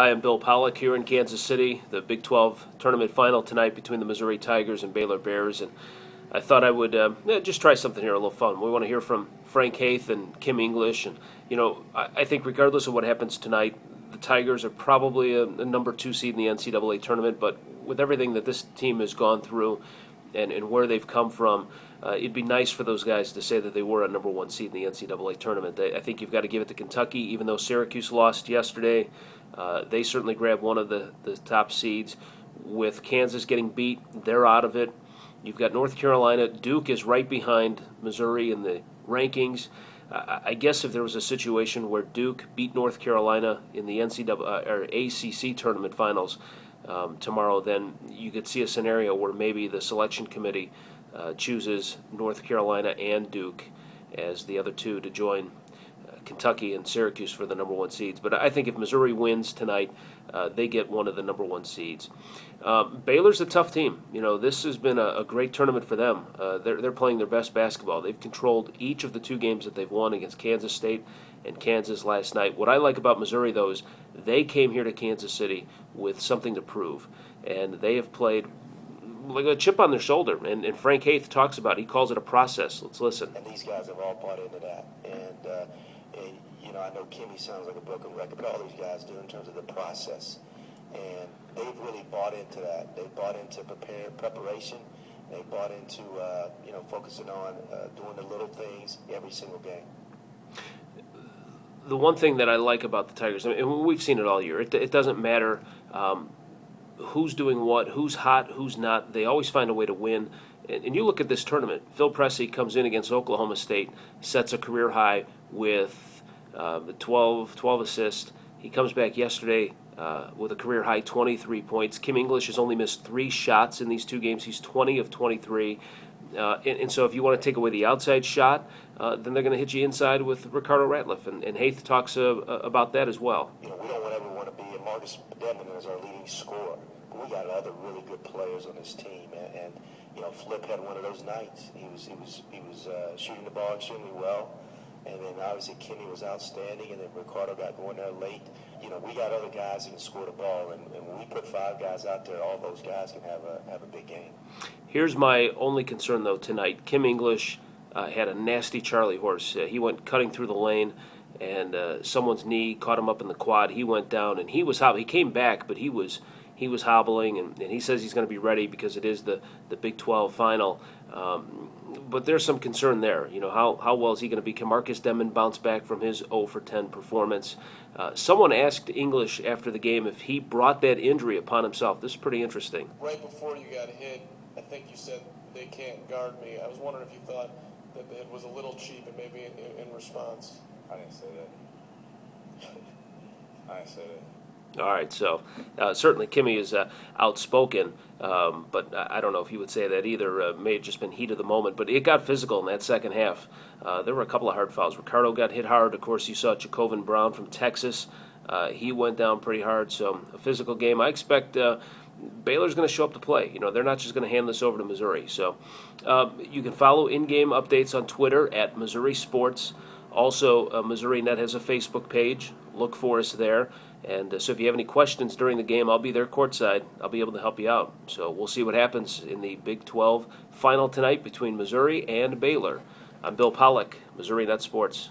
Hi, I'm Bill Pollock here in Kansas City. The Big 12 tournament final tonight between the Missouri Tigers and Baylor Bears, and I thought I would just try something here, a little fun. We want to hear from Frank Haith and Kim English, and I think regardless of what happens tonight, the Tigers are probably a number 2 seed in the NCAA tournament. But with everything that this team has gone through and where they've come from, it'd be nice for those guys to say that they were a number 1 seed in the NCAA tournament. I think you've got to give it to Kentucky, even though Syracuse lost yesterday. They certainly grabbed one of the top seeds. With Kansas getting beat, they're out of it. You've got North Carolina. Duke is right behind Missouri in the rankings. I guess if there was a situation where Duke beat North Carolina in the NCAA or ACC tournament finals tomorrow, then you could see a scenario where maybe the selection committee chooses North Carolina and Duke as the other two to join Kentucky and Syracuse for the number 1 seeds. But I think if Missouri wins tonight, they get one of the number 1 seeds. Baylor's a tough team. This has been a great tournament for them. They're playing their best basketball. They've controlled each of the 2 games that they've won against Kansas State and Kansas last night. What I like about Missouri, though, is they came here to Kansas City with something to prove, and they have played like a chip on their shoulder. And Frank Haith talks about it. He calls it a process. Let's listen. And these guys have all bought into that. And I know Kimmy sounds like a broken record, but all these guys do in terms of the process. And they've really bought into that. They bought into preparation. They bought into focusing on doing the little things every single game. The one thing that I like about the Tigers, and we've seen it all year, it doesn't matter who's doing what, who's hot, who's not. They always find a way to win. And you look at this tournament, Phil Pressey comes in against Oklahoma State, sets a career high with 12 assists. He comes back yesterday with a career high 23 points. Kim English has only missed 3 shots in these 2 games. He's 20 of 23. And so if you want to take away the outside shot, then they're going to hit you inside with Ricardo Ratliff. And Haith talks about that as well. We don't ever want to be a Marcus Denman as our leading scorer. But we got other really good players on this team. And Flip had one of those nights. He was shooting the ball extremely well. And then obviously Kimmy was outstanding, and then Ricardo got going there late. We got other guys who can score the ball, and when we put 5 guys out there, all those guys can have a big game. Here's my only concern, though, tonight. Kim English had a nasty Charlie horse. He went cutting through the lane, and someone's knee caught him up in the quad. He went down, and he was hobbling. He came back, but he was hobbling, and he says he's going to be ready because it is the Big 12 final. But there's some concern there. How well is he going to be? Can Marcus Denman bounce back from his 0 for 10 performance? Someone asked English after the game if he brought that injury upon himself. This is pretty interesting. Right before you got hit, I think you said they can't guard me. I was wondering if you thought that the hit was a little cheap and maybe in response. I didn't say that. I didn't say that. All right, so certainly Kimmy is outspoken, but I don't know if he would say that either. May have just been heat of the moment, but it got physical in that second half. There were a couple of hard fouls. Ricardo got hit hard. Of course, you saw Jacobin Brown from Texas. He went down pretty hard, so a physical game. I expect Baylor's going to show up to play. They're not just going to hand this over to Missouri. So you can follow in-game updates on Twitter at Missouri Sports. Also, Missourinet has a Facebook page. Look for us there. And so if you have any questions during the game, I'll be there courtside. I'll be able to help you out. So we'll see what happens in the Big 12 final tonight between Missouri and Baylor. I'm Bill Pollock, Missourinet Sports.